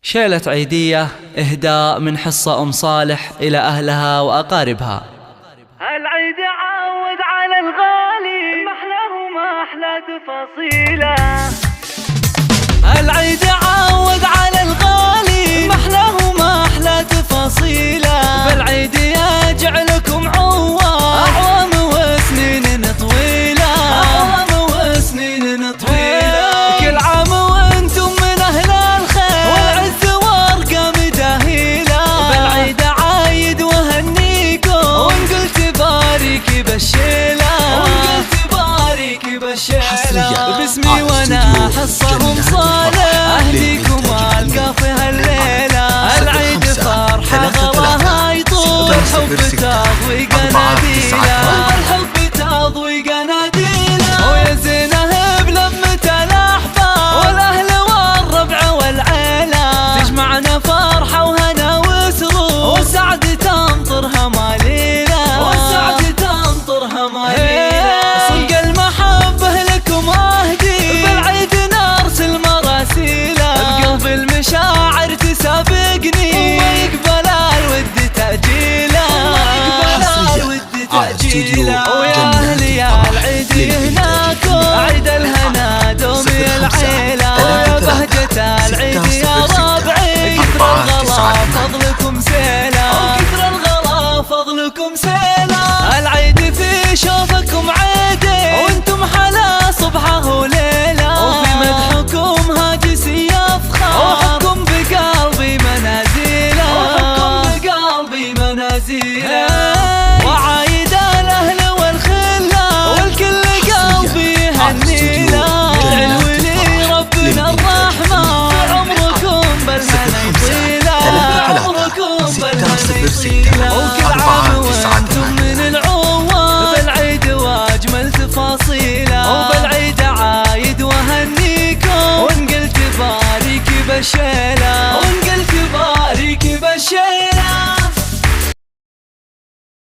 شيلة عيدية إهداء من حصة أم صالح إلى أهلها وأقاربها. العيد عاود على الغالي محلاه وما أحلى تفاصيله. العيد عاود على الغالي محلاه وما أحلى تفاصيله. بالعيد يجعلكم أعوام وسنين طويلة، أعوام وسنين طويلة. كل عام وانتم من أهل الخير والعز وارقام دهيلة. بالعيد عايد وهنيكم وان قلت بارك بالشيلة، وان قلت بارك بالشيلة. باسمي وانا حصهم صالح اهديكم القافي هالليلة. العيد فرحة غلاها يطول، الحب تضوي قناديله، الحب تضوي قناديله. ويا زينه بلمة الاحباب والاهل والربع والعيلة، تجمعنا فرحة وهنا وسرور، وسعد تمطرها ماليلة، وسعد تمطرها ماليلة. صدق المحبة لكم اهدي بالعيد نرسل مراسيله. بقلب المشاعر تسابقني وما يقبل الود تأجيله، وما يقبل الود تأجيله. ويا اهلي يا العيد هناكم عيد الهنا دومي العيلة. ويا بهجة العيد يا ربعي كثر الغلا فضلكم سيلة، وكثر الغلا فضلكم سيلة. العيد في شوفكم عيدي وانتم حلا صبحه وليلة، وفي مدحكم هاجس يفخر، وحكم بقلبي منازيله، وحكم بقلبي منازيله. وعايد الاهل والخله والكل قلبي يهنيله. يدعي الولي ربنا الرحمن عمركم بالهنا يطيله، عمركم بالهنا يطيله. وكل عام وانتم من العوام بالعيد واجمل تفاصيله. وبالعيد عايد وهنيكم وان قلت بارك بالشيلة.